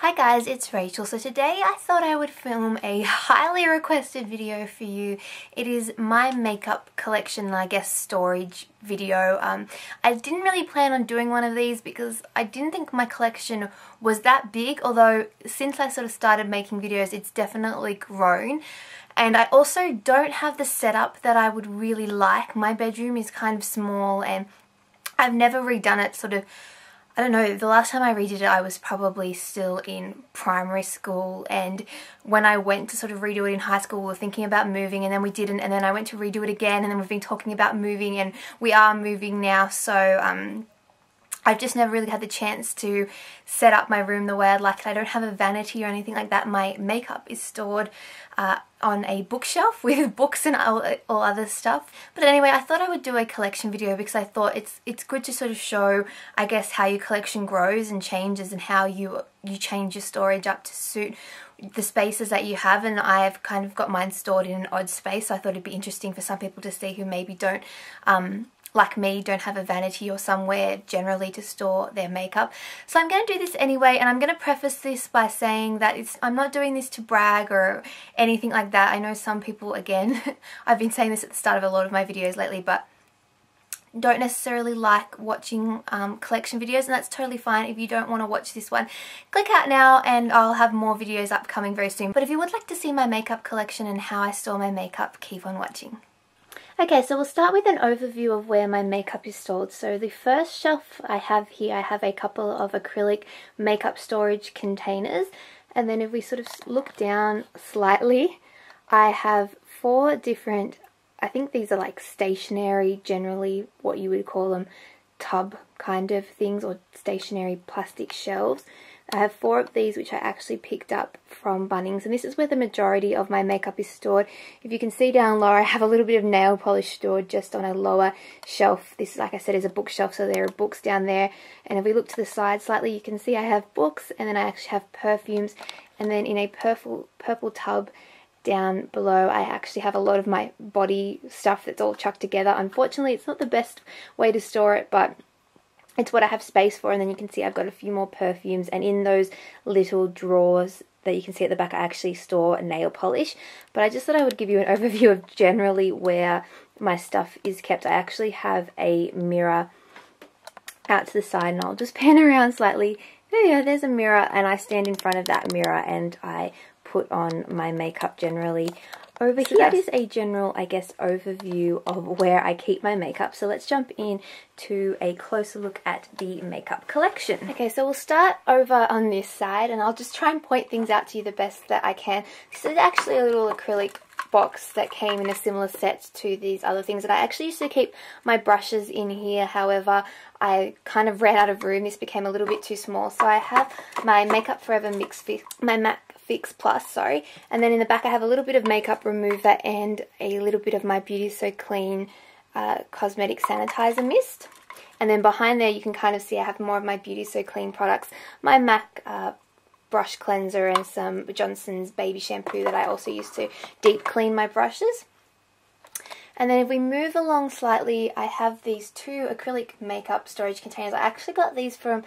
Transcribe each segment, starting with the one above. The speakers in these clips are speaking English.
Hi guys, it's Rachel. So today I thought I would film a highly requested video for you. It is my makeup collection, I guess, storage video. I didn't really plan on doing one of these because I didn't think my collection was that big, although since I sort of started making videos it's definitely grown. And I also don't have the setup that I would really like. My bedroom is kind of small and I've never redone it sort of. I don't know, the last time I redid it I was probably still in primary school, and when I went to sort of redo it in high school we were thinking about moving and then we didn't, and then I went to redo it again and then we've been talking about moving and we are moving now, so I've just never really had the chance to set up my room the way I'd like it. I don't have a vanity or anything like that. My makeup is stored on a bookshelf with books and all other stuff. But anyway, I thought I would do a collection video because I thought it's good to sort of show, I guess, how your collection grows and changes and how you change your storage up to suit the spaces that you have. And I've kind of got mine stored in an odd space, so I thought it'd be interesting for some people to see who maybe don't like me, don't have a vanity or somewhere generally to store their makeup. So I'm going to do this anyway, and I'm going to preface this by saying that I'm not doing this to brag or anything like that. I know some people, again, I've been saying this at the start of a lot of my videos lately, but don't necessarily like watching collection videos, and that's totally fine. If you don't want to watch this one, click out now and I'll have more videos upcoming very soon. But if you would like to see my makeup collection and how I store my makeup, keep on watching. Okay, so we'll start with an overview of where my makeup is stored. So the first shelf I have here, I have a couple of acrylic makeup storage containers. And then if we sort of look down slightly, I have 4 different, I think these are like stationary, generally what you would call them, tub kind of things, or stationary plastic shelves. I have 4 of these which I actually picked up from Bunnings, and this is where the majority of my makeup is stored. If you can see down lower, I have a little bit of nail polish stored just on a lower shelf. This, like I said, is a bookshelf, so there are books down there. And if we look to the side slightly, you can see I have books, and then I actually have perfumes, and then in a purple tub down below I actually have a lot of my body stuff that's all chucked together. Unfortunately, it's not the best way to store it, but it's what I have space for. And then you can see I've got a few more perfumes, and in those little drawers that you can see at the back I actually store nail polish. But I just thought I would give you an overview of generally where my stuff is kept. I actually have a mirror out to the side, and I'll just pan around slightly. There you go, there's a mirror, and I stand in front of that mirror and I put on my makeup generally over here. So that is a general, I guess, overview of where I keep my makeup. So let's jump in to a closer look at the makeup collection. Okay, so we'll start over on this side, and I'll just try and point things out to you the best that I can. This is actually a little acrylic box that came in a similar set to these other things, and I actually used to keep my brushes in here. However, I kind of ran out of room. This became a little bit too small, so I have my Makeup Forever Mix Fix, my MAC Fix Plus, sorry, and then in the back I have a little bit of makeup remover and a little bit of my Beauty So Clean cosmetic sanitizer mist. And then behind there you can kind of see I have more of my Beauty So Clean products, my MAC brush cleanser and some Johnson's baby shampoo that I also use to deep clean my brushes. And then if we move along slightly, I have these 2 acrylic makeup storage containers. I actually got these from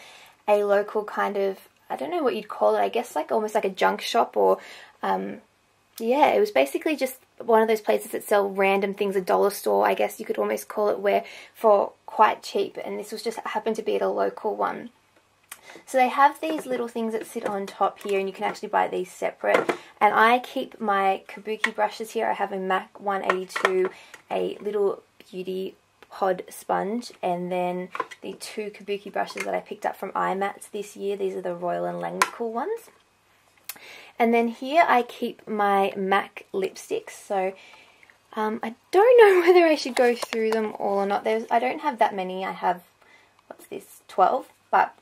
a local kind of, I don't know what you'd call it, I guess like almost like a junk shop, or yeah, it was basically just one of those places that sell random things, a dollar store I guess you could almost call it, where for quite cheap, and this was just happened to be at a local one. So they have these little things that sit on top here, and you can actually buy these separate. And I keep my kabuki brushes here. I have a MAC 182, a little beauty pod sponge, and then the 2 kabuki brushes that I picked up from iMats this year. These are the Royal and Langnickel ones. And then here I keep my MAC lipsticks. So I don't know whether I should go through them all or not. I don't have that many. I have, what's this, 12, but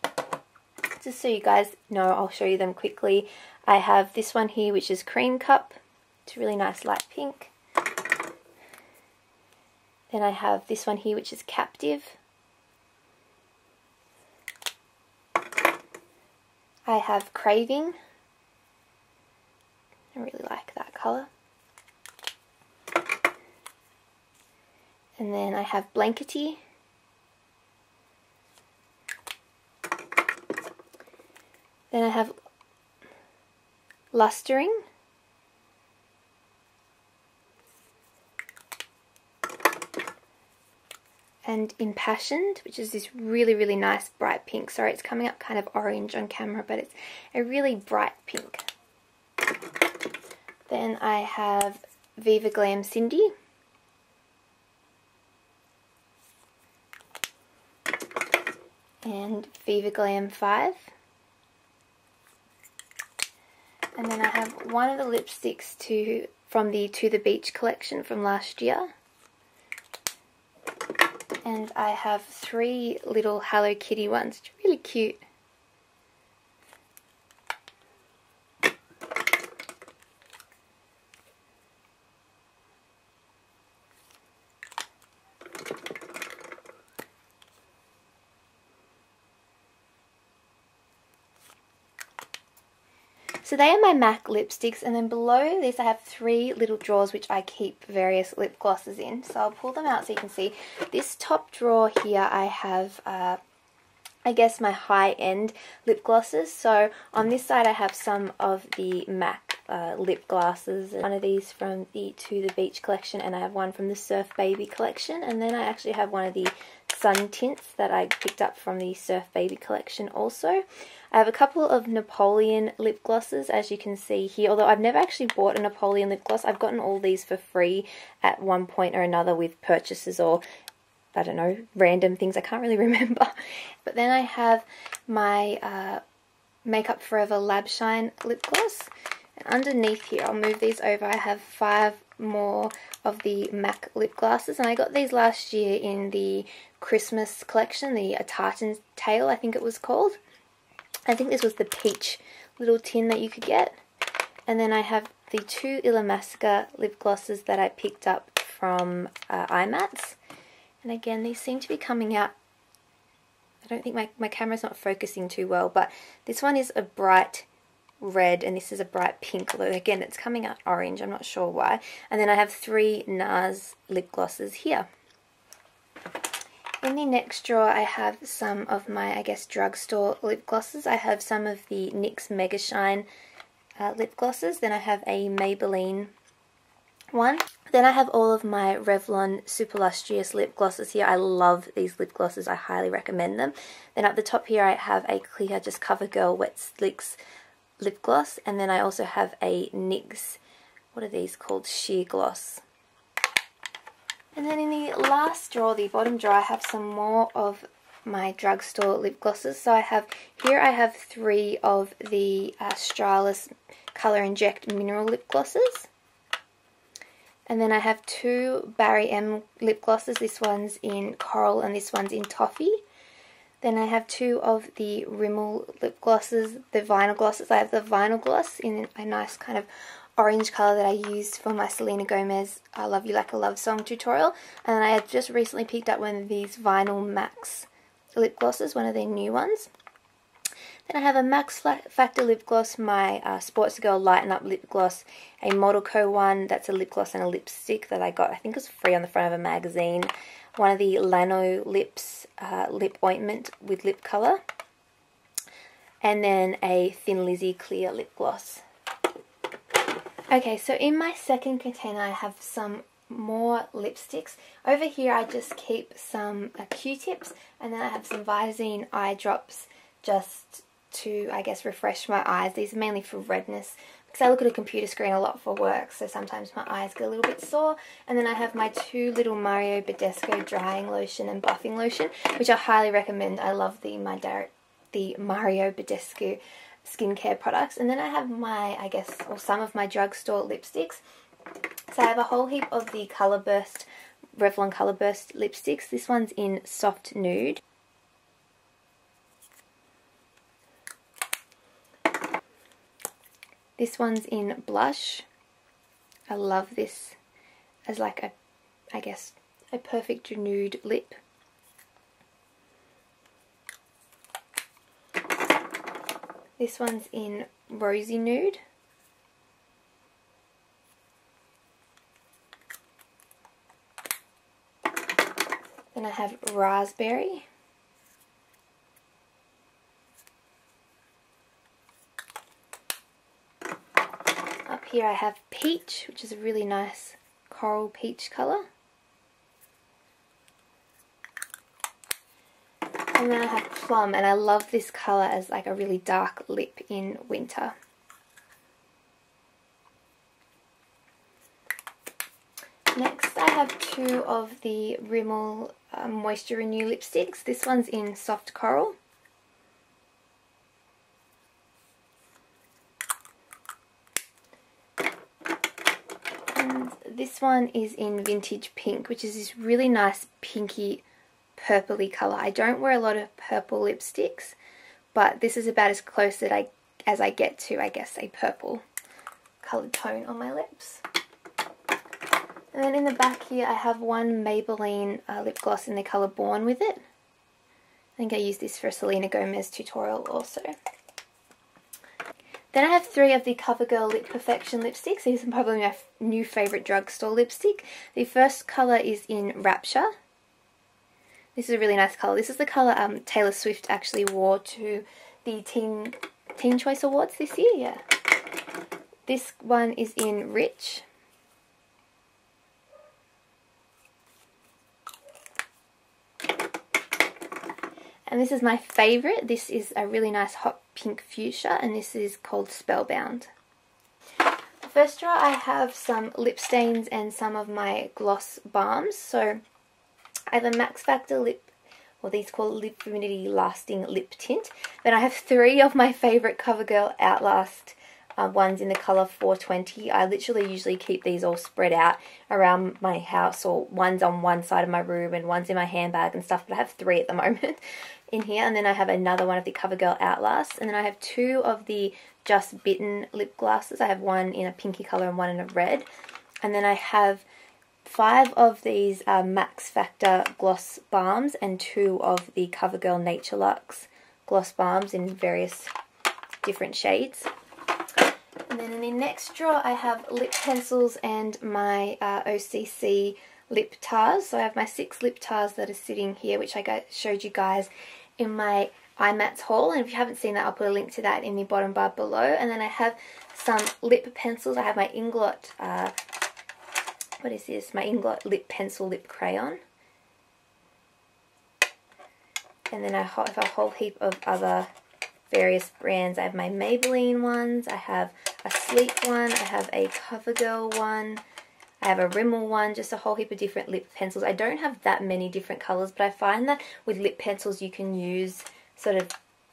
just so you guys know, I'll show you them quickly. I have this one here, which is Cream Cup. It's a really nice light pink. Then I have this one here, which is Captive. I have Craving. I really like that colour. And then I have Blankety. Then I have Lustering, and Impassioned, which is this really, really nice bright pink. Sorry, it's coming up kind of orange on camera, but it's a really bright pink. Then I have Viva Glam Cindy. And Viva Glam 5. And then I have one of the lipsticks from the To The Beach collection from last year. And I have 3 little Hello Kitty ones, which are really cute. So they are my MAC lipsticks, and then below this I have 3 little drawers which I keep various lip glosses in. So I'll pull them out so you can see. This top drawer here I have, I guess, my high-end lip glosses. So on this side I have some of the MAC lip glosses. One of these from the To The Beach collection, and I have one from the Surf Baby collection. And then I actually have one of the sun tints that I picked up from the Surf Baby collection also. I have a couple of Napoleon lip glosses, as you can see here, although I've never actually bought a Napoleon lip gloss. I've gotten all these for free at one point or another with purchases or, I don't know, random things. I can't really remember. But then I have my Makeup Forever Lab Shine lip gloss. And underneath here, I'll move these over, I have 5 more of the MAC lip glosses, and I got these last year in the Christmas collection, the A Tartan Tale I think it was called. I think this was the peach little tin that you could get. And then I have the 2 Illamasqua lip glosses that I picked up from iMats. And again, these seem to be coming out, I don't think my camera's not focusing too well, but this one is a bright red and this is a bright pink, although again it's coming out orange, I'm not sure why. And then I have 3 NARS lip glosses here. In the next drawer I have some of my, I guess, drugstore lip glosses. I have some of the NYX Mega Shine lip glosses. Then I have a Maybelline one. Then I have all of my Revlon Super Lustrous lip glosses here. I love these lip glosses. I highly recommend them. Then at the top here I have a clear just CoverGirl Wet Slicks lip gloss. And then I also have a NYX, what are these called? Sheer Gloss. And then in the last drawer, the bottom drawer, I have some more of my drugstore lip glosses. So I have 3 of the Australis Colour Inject Mineral lip glosses. And then I have 2 Barry M lip glosses. This one's in Coral and this one's in Toffee. Then I have 2 of the Rimmel lip glosses, the vinyl glosses. I have the vinyl gloss in a nice kind of orange colour that I used for my Selena Gomez I Love You Like a Love Song tutorial. And I had just recently picked up one of these Vinyl Max lip glosses, one of their new ones. Then I have a Max Factor lip gloss, my Sports Girl Lighten Up lip gloss, a Model Co one, that's a lip gloss and a lipstick that I got, I think it was free on the front of a magazine. One of the Lano Lips lip ointment with lip colour. And then a Thin Lizzy clear lip gloss. Okay, so in my second container I have some more lipsticks. Over here I just keep some Q-tips, and then I have some Visine eye drops just to, I guess, refresh my eyes. These are mainly for redness because I look at a computer screen a lot for work, so sometimes my eyes get a little bit sore. And then I have my 2 little Mario Badescu drying lotion and buffing lotion, which I highly recommend. I love the Mario Badescu skincare products. And then I have my, I guess, or some of my drugstore lipsticks. So I have a whole heap of the Colourburst, Revlon Colourburst lipsticks. This one's in Soft Nude. This one's in Blush. I love this as like a, I guess, a perfect nude lip. This one's in Rosy Nude. Then I have Raspberry. here I have Peach, which is a really nice coral peach colour. And then I have Plum, and I love this colour as like a really dark lip in winter. Next I have two of the Rimmel Moisture Renew lipsticks. This one's in Soft Coral. And this one is in Vintage Pink, which is this really nice pinky purpley colour. I don't wear a lot of purple lipsticks, but this is about as close as I get to, I guess, a purple coloured tone on my lips. And then in the back here I have one Maybelline lip gloss in the colour Born With It. I think I used this for a Selena Gomez tutorial also. Then I have three of the CoverGirl Lip Perfection lipsticks. These are probably my new favourite drugstore lipstick. The first colour is in Rapture. This is a really nice colour. This is the colour Taylor Swift actually wore to the Teen Choice Awards this year. Yeah. This one is in Rich. And this is my favourite. This is a really nice hot pink fuchsia, and this is called Spellbound. The first drawer I have some lip stains and some of my gloss balms. So I have a Max Factor lip, or these called Lip Humidity Lasting Lip Tint. Then I have three of my favourite CoverGirl Outlast ones in the colour 420. I literally usually keep these all spread out around my house, or one's on one side of my room and one's in my handbag and stuff, but I have three at the moment in here. And then I have another one of the CoverGirl Outlast, and then I have two of the Just Bitten lip glosses. I have one in a pinky colour and one in a red. And then I have five of these Max Factor gloss balms and two of the CoverGirl Nature Luxe gloss balms in various different shades. And then in the next drawer I have lip pencils and my OCC lip tars. So I have my 6 lip tars that are sitting here, which I showed you guys in my iMats haul, and if you haven't seen that I'll put a link to that in the bottom bar below. And then I have some lip pencils. I have my Inglot, what is this? My Inglot lip pencil lip crayon. And then I have a whole heap of other various brands. I have my Maybelline ones, I have a Sleek one, I have a CoverGirl one, I have a Rimmel one, just a whole heap of different lip pencils. I don't have that many different colours, but I find that with lip pencils you can use sort of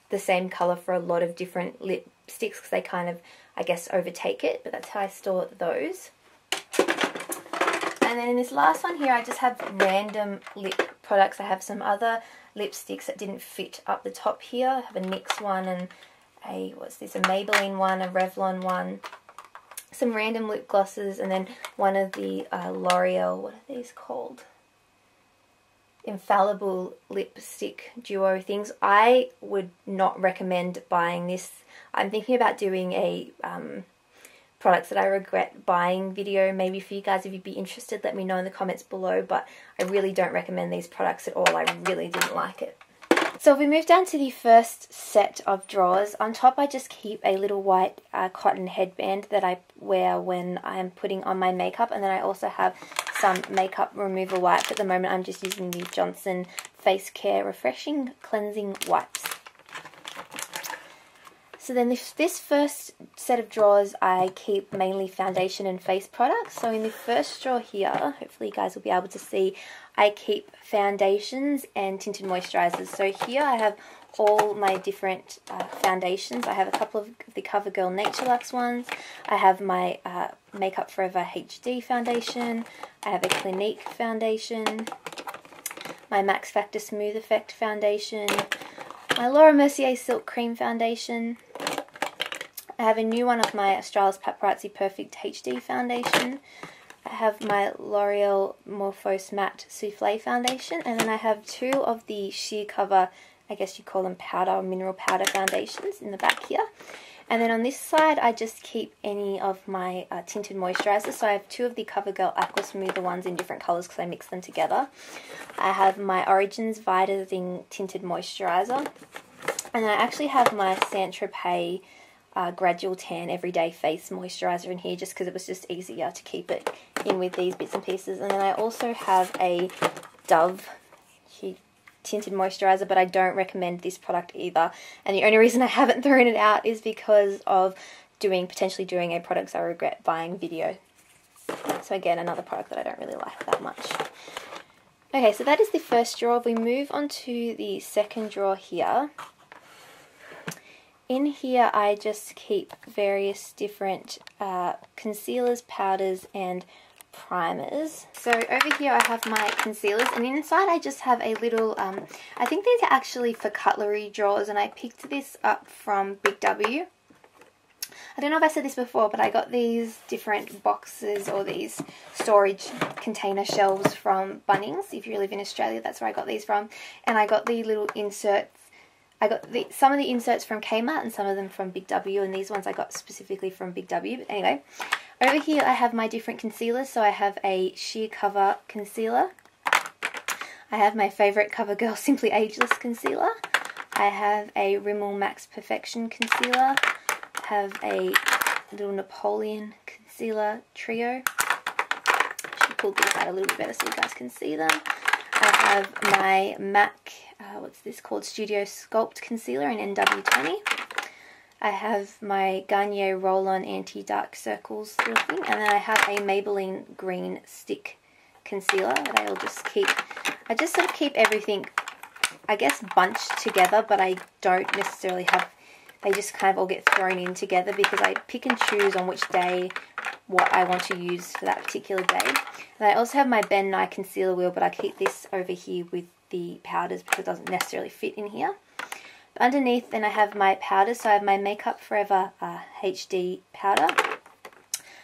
the same colour for a lot of different lipsticks because they kind of, I guess, overtake it, but that's how I store those. And then in this last one here I just have random lip products. I have some other lipsticks that didn't fit up the top here. I have a NYX one and a, what's this, a Maybelline one, a Revlon one, some random lip glosses, and then one of the L'Oreal, what are these called? Infallible lipstick duo things. I would not recommend buying this. I'm thinking about doing a products that I regret buying video maybe for you guys. If you'd be interested, let me know in the comments below, but I really don't recommend these products at all. I really didn't like it. So if we move down to the first set of drawers, on top I just keep a little white cotton headband that I wear when I'm putting on my makeup, and then I also have some makeup remover wipes. At the moment I'm just using the Johnson Face Care Refreshing Cleansing Wipes. So then this first set of drawers I keep mainly foundation and face products. So in the first drawer here, hopefully you guys will be able to see, I keep foundations and tinted moisturizers. So here I have all my different foundations. I have a couple of the CoverGirl Nature Luxe ones. I have my Makeup Forever HD foundation. I have a Clinique foundation. My Max Factor Smooth Effect foundation. My Laura Mercier Silk Cream foundation. I have a new one of my Australis Paparazzi Perfect HD foundation. I have my L'Oreal Morphose Matte Souffle foundation, and then I have two of the Sheer Cover, I guess you call them powder or mineral powder foundations in the back here. And then on this side I just keep any of my tinted moisturizers. So I have two of the CoverGirl Aqua Smoother ones in different colors because I mix them together. I have my Origins Vita Zing Tinted Moisturizer, and then I actually have my Saint Tropez Gradual Tan Everyday Face Moisturiser in here, just because it was just easier to keep it in with these bits and pieces. And then I also have a Dove tinted moisturiser, but I don't recommend this product either. And the only reason I haven't thrown it out is because of potentially doing a products I regret buying video. So again, another product that I don't really like that much. Okay, so that is the first drawer. If we move on to the second drawer here, in here I just keep various different concealers, powders and primers. So over here I have my concealers, and inside I just have a little, I think these are actually for cutlery drawers, and I picked this up from Big W. I don't know if I said this before, but I got these different boxes or these storage container shelves from Bunnings. If you live in Australia, that's where I got these from. And I got the little inserts. I got some of the inserts from Kmart and some of them from Big W, and these ones I got specifically from Big W. But anyway, over here I have my different concealers. So I have a Sheer Cover concealer. I have my favourite CoverGirl Simply Ageless concealer. I have a Rimmel Max Perfection concealer. I have a little Napoleon concealer trio. I should pull these out a little bit better so you guys can see them. I have my MAC, what's this called, Studio Sculpt Concealer in NW20. I have my Garnier Roll-On Anti-Dark Circles little thing. And then I have a Maybelline Green Stick Concealer that I'll just keep. I just sort of keep everything, I guess, bunched together, but I don't necessarily have, they just kind of all get thrown in together because I pick and choose on which day what I want to use for that particular day. And I also have my Ben Nye concealer wheel, but I keep this over here with the powders because it doesn't necessarily fit in here. But underneath then I have my powders, so I have my Makeup Forever HD powder,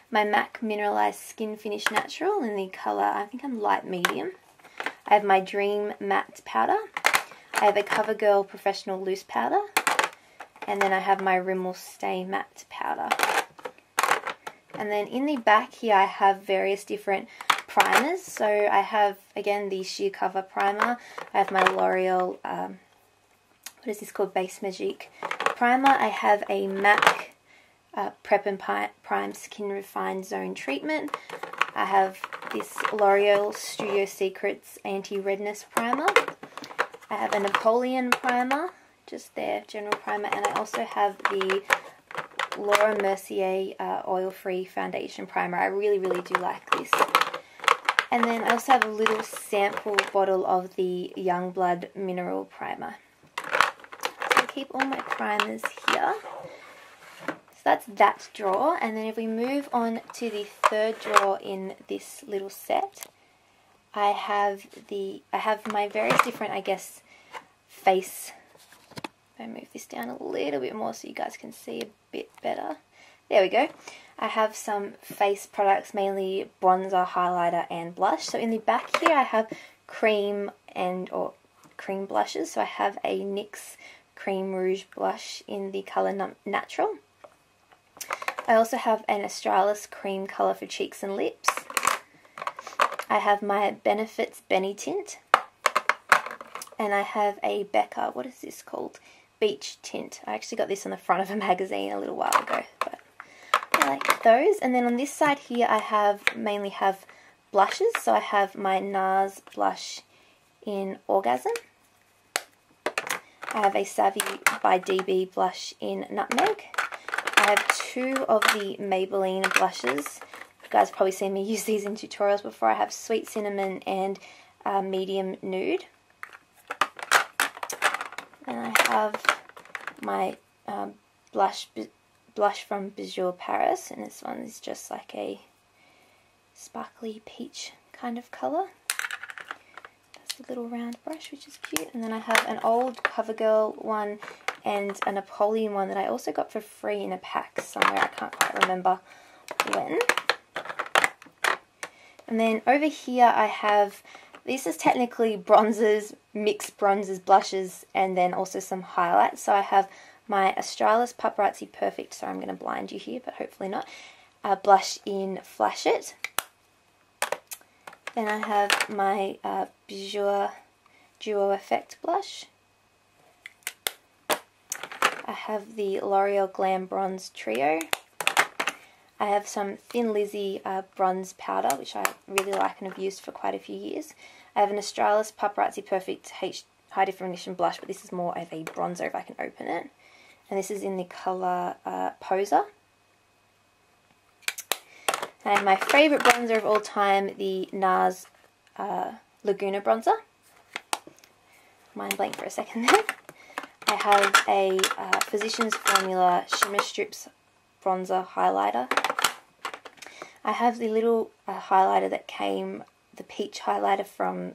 my MAC Mineralized Skin Finish Natural in the colour, I think I'm light medium. I have my Dream Matte powder. I have a CoverGirl Professional Loose powder. And then I have my Rimmel Stay Matte powder. And then in the back here I have various different primers. So I have, again, the Sheer Cover primer. I have my L'Oreal, what is this called, Base Magique primer. I have a MAC Prep and Prime Skin Refine Zone Treatment. I have this L'Oreal Studio Secrets Anti-Redness primer. I have a Napoleon primer, just their general primer, and I also have the Laura Mercier oil-free foundation primer. I really, really do like this. And then I also have a little sample bottle of the Youngblood mineral primer. So I keep all my primers here. So that's that drawer. And then if we move on to the third drawer in this little set, I have my various different, I guess, face. I'll move this down a little bit more so you guys can see a bit better. There we go. I have some face products, mainly bronzer, highlighter and blush. So in the back here I have cream cream blushes. So I have a NYX Cream Rouge blush in the colour Natural. I also have an Australis cream colour for cheeks and lips. I have my Benefits Benny Tint. And I have a Becca, what is this called? Beach Tint. I actually got this on the front of a magazine a little while ago, but I like those. And then on this side here I mainly have blushes. So I have my NARS blush in Orgasm. I have a Savvy by DB blush in Nutmeg. I have two of the Maybelline blushes. You guys have probably seen me use these in tutorials before. I have Sweet Cinnamon and Medium Nude. And I have my blush from Bijou Paris, and this one is just like a sparkly peach kind of colour. That's a little round brush, which is cute. And then I have an old CoverGirl one and a Napoleon one that I also got for free in a pack somewhere. I can't quite remember when. And then over here I have, this is technically bronzers, mixed bronzers, blushes, and then also some highlights. So I have my Australis Paparazzi Perfect, sorry I'm going to blind you here, but hopefully not, blush in Flash It. Then I have my Bijou Duo Effect blush. I have the L'Oreal Glam Bronze Trio. I have some Thin Lizzy bronze powder, which I really like and have used for quite a few years. I have an Australis Paparazzi Perfect High Definition Blush, but this is more of a bronzer if I can open it. And this is in the colour Poser. And my favourite bronzer of all time, the NARS Laguna bronzer. Mind blank for a second there. I have a Physicians Formula Shimmer Strips bronzer highlighter. I have the little highlighter that came, the peach highlighter from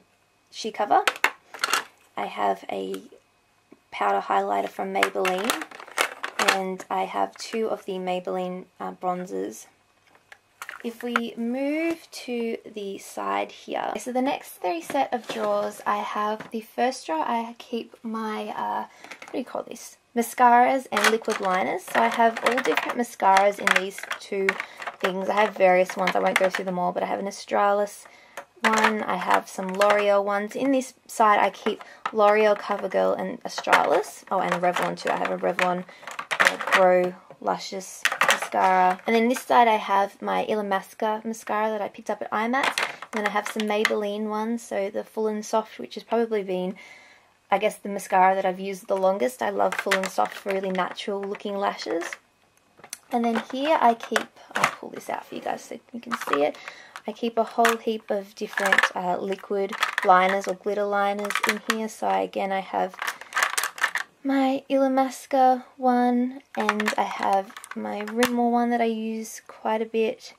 She Cover. I have a powder highlighter from Maybelline, and I have two of the Maybelline bronzers. If we move to the side here, so the next three set of drawers, I have the first drawer, I keep my, what do you call this? Mascaras and liquid liners. So I have all different mascaras in these two things. I have various ones, I won't go through them all, but I have an Australis one, I have some L'Oreal ones. In this side I keep L'Oreal, CoverGirl and Australis. Oh, and a Revlon too. I have a Revlon Grow Luscious mascara. And then this side I have my Illamasqua mascara that I picked up at IMAX. And then I have some Maybelline ones, so the Full and Soft, which has probably been, I guess, the mascara that I've used the longest. I love Full and Soft for really natural looking lashes. And then here I keep, I'll pull this out for you guys so you can see it. I keep a whole heap of different liquid liners or glitter liners in here. So again, I have my Illamasqua one, and I have my Rimmel one that I use quite a bit.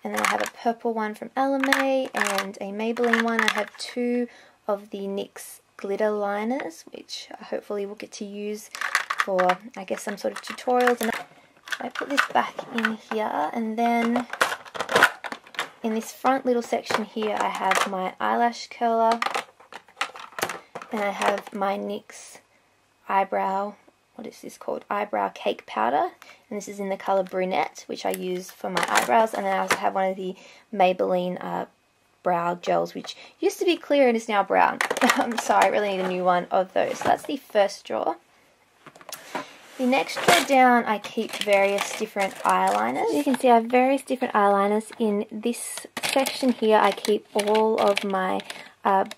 And then I have a purple one from Alame and a Maybelline one. I have two of the NYX glitter liners, which I hopefully will get to use for, I guess, some sort of tutorials. And I put this back in here, and then in this front little section here I have my eyelash curler, and I have my NYX eyebrow, what is this called? Eyebrow cake powder, and this is in the colour brunette, which I use for my eyebrows. And then I also have one of the Maybelline brow gels, which used to be clear and is now brown. So I really need a new one of those. So that's the first drawer. The next drawer down I keep various different eyeliners. You can see I have various different eyeliners. In this section here I keep all of my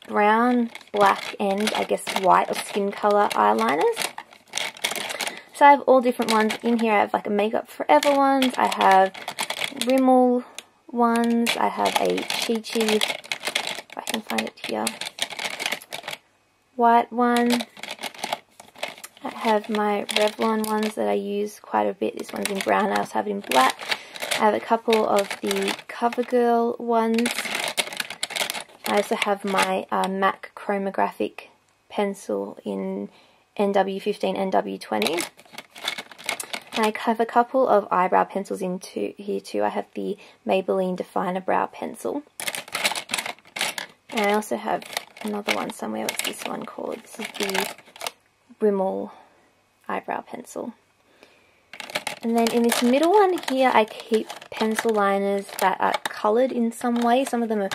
brown, black and I guess white or skin colour eyeliners. So I have all different ones in here. I have like a Makeup Forever ones, I have Rimmel ones, I have a Chi Chi, if I can find it here, white one. I have my Revlon ones that I use quite a bit. This one's in brown, I also have it in black. I have a couple of the CoverGirl ones. I also have my MAC Chromographic pencil in NW15 and NW20. And I have a couple of eyebrow pencils here too. I have the Maybelline Definer Brow Pencil. And I also have another one somewhere. What's this one called? This is the Rimmel Eyebrow Pencil. And then in this middle one here I keep pencil liners that are coloured in some way. Some of them are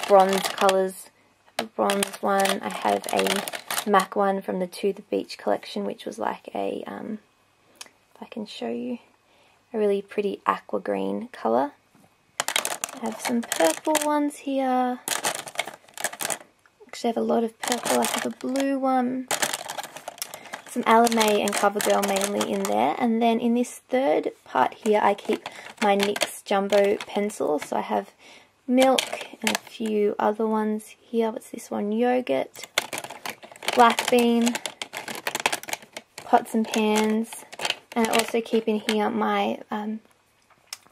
bronze colours. I have a bronze one. I have a MAC one from the To the Beach collection, which was like a, if I can show you, a really pretty aqua green colour. I have some purple ones here. Actually I have a lot of purple. I have a blue one. Some Alame and CoverGirl mainly in there. And then in this third part here I keep my NYX Jumbo pencils. So I have Milk and a few other ones here. What's this one? Yogurt, Black Bean, Pots and Pans. And I also keep in here my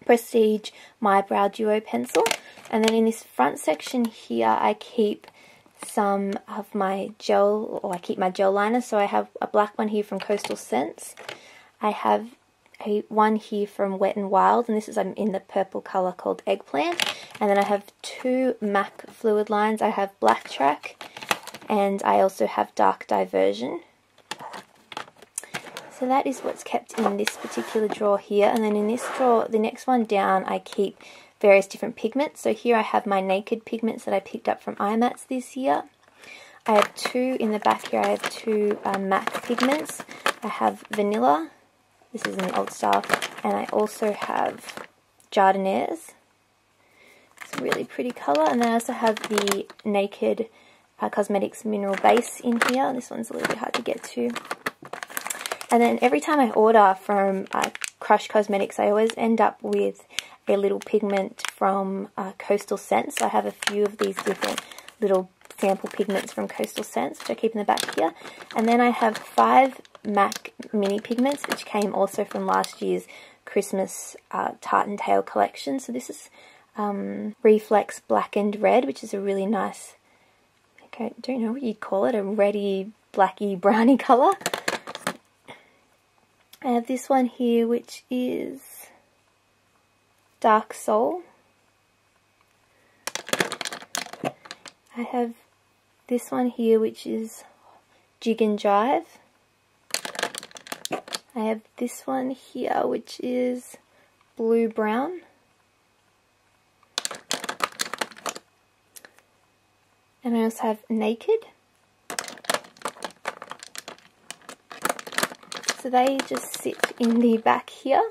Prestige My Brow Duo pencil. And then in this front section here I keep some of my gel, or I keep my gel liners. So I have a black one here from Coastal Scents. I have one here from Wet n Wild, and this is in the purple colour called Eggplant. And then I have two MAC fluid lines. I have Black Track, and I also have Dark Diversion. So that is what's kept in this particular drawer here. And then in this drawer, the next one down, I keep various different pigments. So here I have my Naked pigments that I picked up from IMAX this year. I have two in the back here. I have two MAC pigments. I have Vanilla. This is in the old style. And I also have Jardinières. It's a really pretty colour. And then I also have the Naked Cosmetics Mineral Base in here. This one's a little bit hard to get to. And then every time I order from Crush Cosmetics, I always end up with a little pigment from Coastal Scents. So I have a few of these different little sample pigments from Coastal Scents, which I keep in the back here. And then I have 5 MAC mini pigments, which came also from last year's Christmas Tartan Tale collection. So this is Reflex Blackened Red, which is a really nice, I don't know what you'd call it, a reddy, blacky, browny colour. I have this one here, which is Dark Soul. I have this one here, which is Jig and Jive. I have this one here, which is Blue Brown. And I also have Naked. So they just sit in the back here.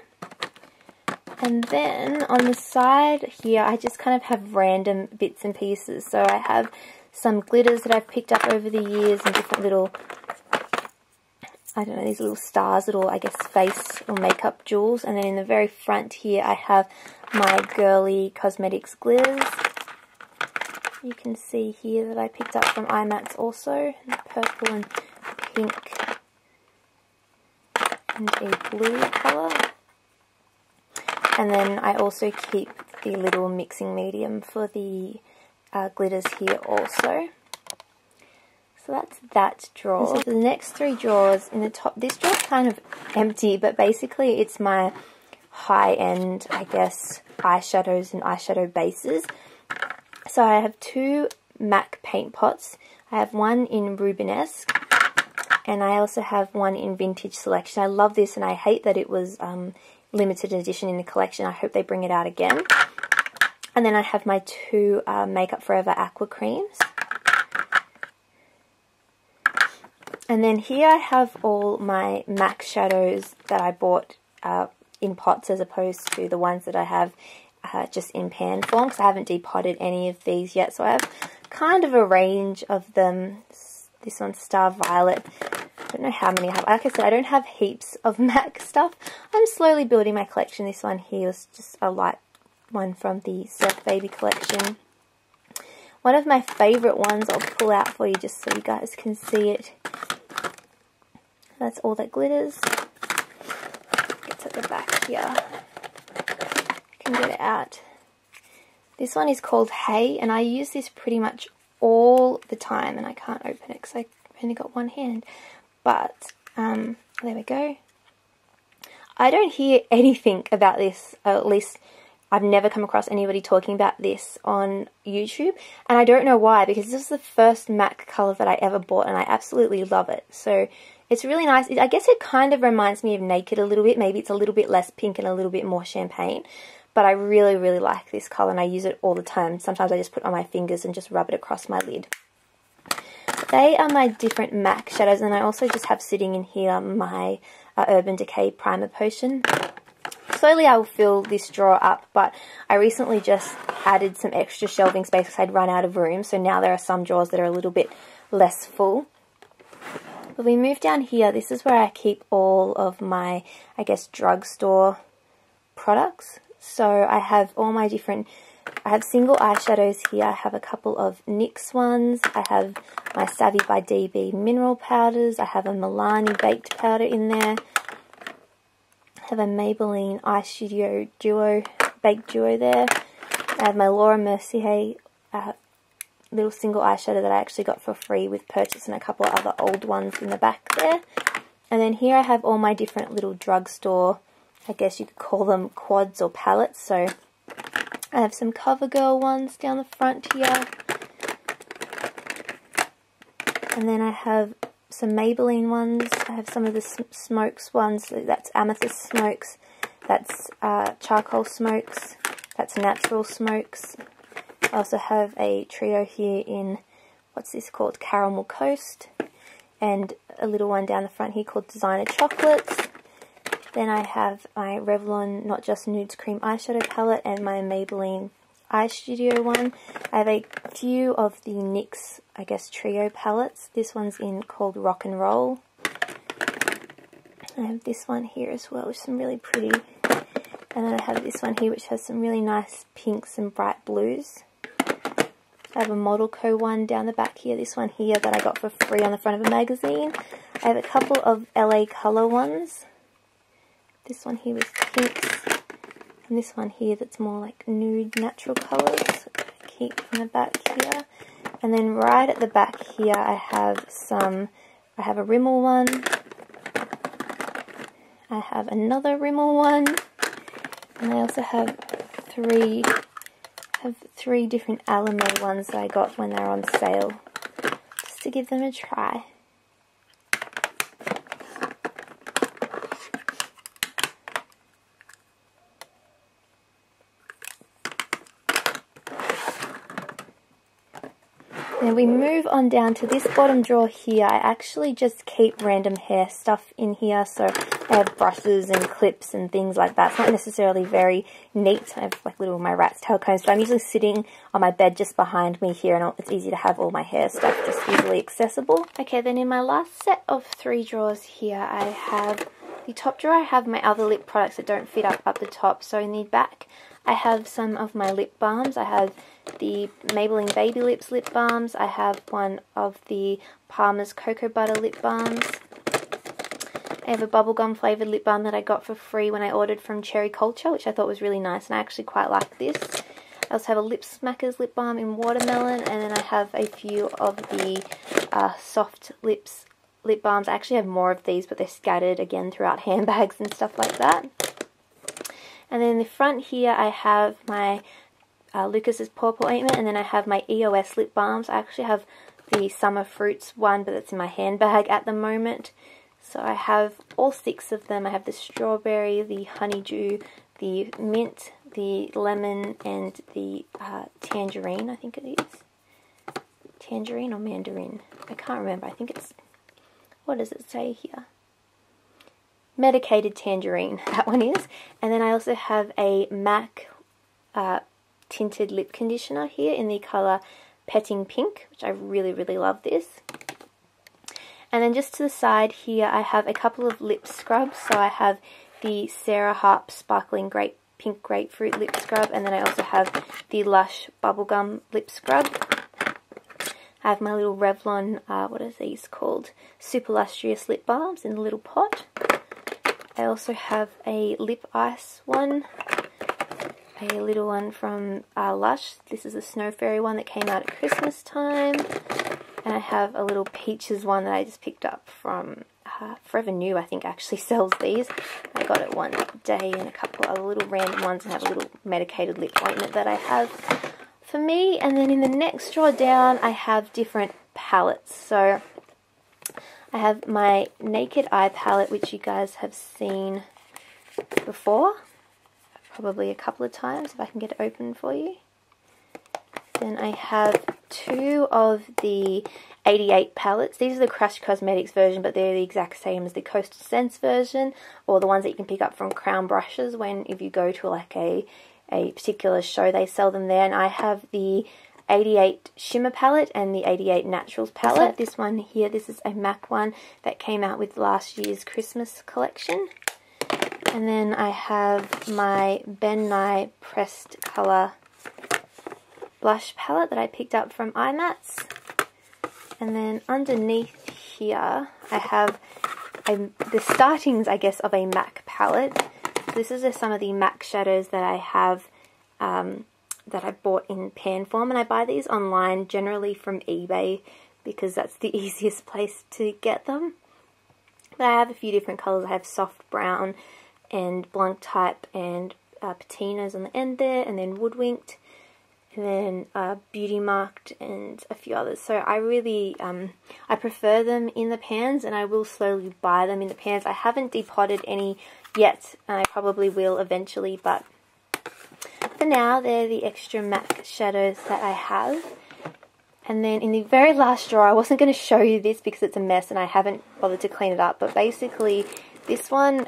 And then on the side here, I just kind of have random bits and pieces. So I have some glitters that I've picked up over the years and different little, I don't know, these little stars, little, I guess, face or makeup jewels. And then in the very front here, I have my Girly Cosmetics glitters. You can see here that I picked up from IMATS also, purple and pink and a blue colour. And then I also keep the little mixing medium for the glitters here also. So that's that drawer. So the next 3 drawers in the top, this drawer's kind of empty, but basically it's my high-end, I guess, eyeshadows and eyeshadow bases. So I have 2 MAC paint pots. I have one in Rubenesque, and I also have one in Vintage Selection. I love this, and I hate that it was limited edition in the collection. I hope they bring it out again. And then I have my 2 Makeup Forever Aqua Creams. And then here I have all my MAC shadows that I bought in pots as opposed to the ones that I have just in pan form, because I haven't depotted any of these yet. So I have kind of a range of them. This one's Star Violet. I don't know how many I have. Like I said, I don't have heaps of MAC stuff. I'm slowly building my collection. This one here is just a light one from the Surf Baby collection. One of my favourite ones I'll pull out for you just so you guys can see it. That's all that glitters. It's at the back here. You can get it out. This one is called Hey, and I use this pretty much all the time, and I can't open it because I've only got one hand. But, there we go. I don't hear anything about this, at least I've never come across anybody talking about this on YouTube, and I don't know why, because this is the first MAC colour that I ever bought, and I absolutely love it. So it's really nice. I guess it kind of reminds me of Naked a little bit. Maybe it's a little bit less pink and a little bit more champagne, but I really, really like this colour, and I use it all the time. Sometimes I just put it on my fingers and just rub it across my lid. They are my different MAC shadows, and I also just have sitting in here my Urban Decay Primer Potion. Slowly I will fill this drawer up, but I recently just added some extra shelving space because I'd run out of room, so now there are some drawers that are a little bit less full. But we move down here, this is where I keep all of my, I guess, drugstore products. So I have all my different, I have single eyeshadows here. I have a couple of NYX ones. I have my Savvy by DB mineral powders. I have a Milani baked powder in there. I have a Maybelline Eyeshadow Duo baked duo there. I have my Laura Mercier little single eyeshadow that I actually got for free with purchase, and a couple of other old ones in the back there. And then here I have all my different little drugstore, I guess you could call them quads or palettes. So I have some CoverGirl ones down the front here. And then I have some Maybelline ones. I have some of the smokes ones. That's Amethyst Smokes. That's Charcoal Smokes. That's Natural Smokes. I also have a trio here in what's this called? Caramel Coast. And a little one down the front here called Designer Chocolates. Then I have my Revlon Not Just Nudes Cream Eyeshadow Palette and my Maybelline Eyeshadow one. I have a few of the NYX, I guess, trio palettes. This one's in called Rock and Roll. I have this one here as well, which is some really pretty. And then I have this one here, which has some really nice pinks and bright blues. I have a Model Co. one down the back here. This one here that I got for free on the front of a magazine. I have a couple of LA Color ones. This one here with pinks. And this one here that's more like nude natural colours. Keep in the back here. And then right at the back here I have a Rimmel one. I have another Rimmel one. And I also have three different Alamo ones that I got when they were on sale, just to give them a try. Then we move on down to this bottom drawer here. I actually just keep random hair stuff in here, so I have brushes and clips and things like that. It's not necessarily very neat. I have like little my rat's tail combs, but I'm usually sitting on my bed just behind me here, and it's easy to have all my hair stuff just easily accessible. Okay, then in my last set of 3 drawers here, I have the top drawer. I have my other lip products that don't fit up the top, so in the back I have some of my lip balms. I have the Maybelline Baby Lips lip balms. I have one of the Palmer's Cocoa Butter lip balms. I have a bubblegum flavoured lip balm that I got for free when I ordered from Cherry Culture, which I thought was really nice, and I actually quite like this. I also have a Lip Smackers lip balm in watermelon, and then I have a few of the soft lips lip balms. I actually have more of these, but they're scattered again throughout handbags and stuff like that. And then in the front here I have my Lucas's Purple Ointment, and then I have my EOS lip balms. I actually have the Summer Fruits one, but it's in my handbag at the moment. So I have all 6 of them. I have the strawberry, the honeydew, the mint, the lemon, and the tangerine, I think it is. Tangerine or mandarin? I can't remember. I think it's, what does it say here? Medicated tangerine, that one is. And then I also have a MAC tinted lip conditioner here in the colour Petting Pink, which I really, really love this. And then just to the side here I have a couple of lip scrubs. So I have the Sarah Harp Sparkling Pink Grapefruit lip scrub, and then I also have the Lush Bubblegum lip scrub. I have my little Revlon, what are these called? Super Lustrous lip balms in a little pot. I also have a lip ice one, a little one from Lush. This is a Snow Fairy one that came out at Christmas time. And I have a little Peaches one that I just picked up from Forever New, I think actually sells these. I got it one day, and a couple other little random ones, and have a little medicated lip ointment that I have for me. And then in the next drawer down I have different palettes. So I have my Naked Eye palette, which you guys have seen before, probably a couple of times, if I can get it open for you. Then I have 2 of the 88 palettes. These are the Crush Cosmetics version, but they're the exact same as the Coastal Scents version, or the ones that you can pick up from Crown Brushes if you go to like a particular show, they sell them there. And I have the 88 Shimmer palette and the 88 Naturals palette. This one here, this is a MAC one that came out with last year's Christmas collection. And then I have my Ben Nye Pressed Colour blush palette that I picked up from IMATS. And then underneath here I have the startings, I guess, of a MAC palette. So this is just some of the MAC shadows that I have that I bought in pan form, and I buy these online, generally from eBay, because that's the easiest place to get them. But I have a few different colours. I have soft brown and blanc type and patinas on the end there, and then woodwinked, and then beauty marked, and a few others. So I really I prefer them in the pans, and I will slowly buy them in the pans. I haven't depotted any yet, and I probably will eventually, but for now they're the extra MAC shadows that I have. And then in the very last drawer, I wasn't going to show you this because it's a mess and I haven't bothered to clean it up, but basically this one,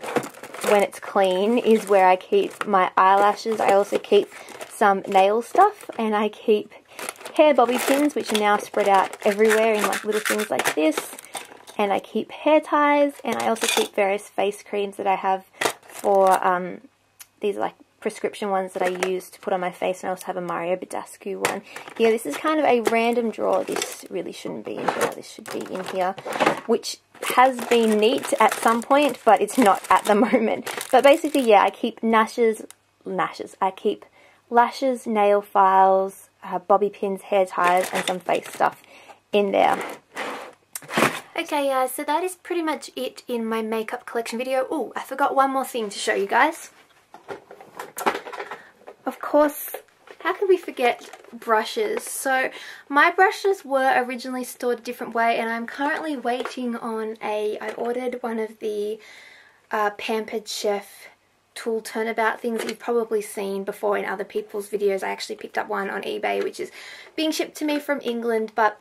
when it's clean, is where I keep my eyelashes. I also keep some nail stuff, and I keep hair bobby pins, which are now spread out everywhere in like little things like this. And I keep hair ties, and I also keep various face creams that I have for, these are like prescription ones that I use to put on my face, and I also have a Mario Badescu one. Yeah, this is kind of a random drawer. This really shouldn't be in here. This should be in here, which has been neat at some point, but it's not at the moment. But basically, yeah, I keep I keep lashes, nail files, bobby pins, hair ties, and some face stuff in there. Okay guys, so that is pretty much it in my makeup collection video. Oh, I forgot one more thing to show you guys. Of course, how could we forget brushes? So my brushes were originally stored a different way, and I'm currently waiting on I ordered one of the Pampered Chef tool turnabout things that you've probably seen before in other people's videos. I actually picked up one on eBay, which is being shipped to me from England, but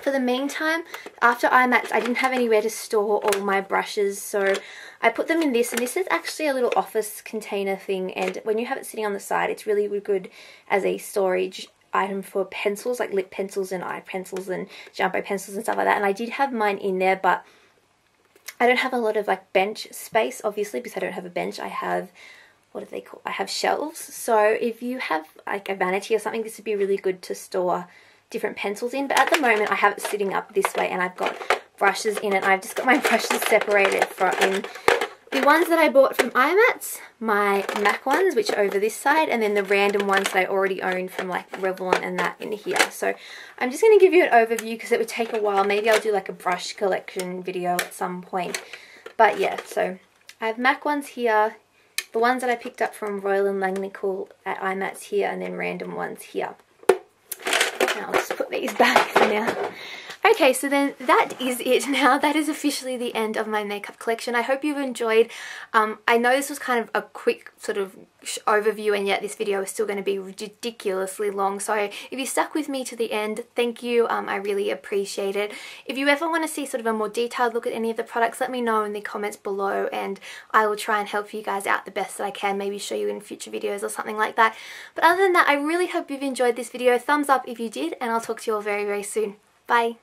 for the meantime, after IMAX, I didn't have anywhere to store all my brushes, so I put them in this, and this is actually a little office container thing, and when you have it sitting on the side, it's really good as a storage item for pencils, like lip pencils and eye pencils and jumbo pencils and stuff like that. And I did have mine in there, but I don't have a lot of like bench space, obviously, because I don't have a bench. I have, what do they call, I have shelves. So if you have like a vanity or something, this would be really good to store different pencils in. But at the moment I have it sitting up this way, and I've got brushes in it. I've just got my brushes separated from the ones that I bought from IMAX, my MAC ones, which are over this side, and then the random ones that I already own from like Revlon and that in here. So I'm just going to give you an overview because it would take a while. Maybe I'll do like a brush collection video at some point. But yeah, so I have MAC ones here, the ones that I picked up from Royal and Langnickel at IMAX here, and then random ones here. I'll just put these back for now. Okay, so then that is it now. That is officially the end of my makeup collection. I hope you've enjoyed. I know this was kind of a quick sort of overview, and yet this video is still going to be ridiculously long. So if you stuck with me to the end, thank you. I really appreciate it. If you ever want to see sort of a more detailed look at any of the products, let me know in the comments below, and I will try and help you guys out the best that I can. Maybe show you in future videos or something like that. But other than that, I really hope you've enjoyed this video. Thumbs up if you did, and I'll talk to you all very, very soon. Bye.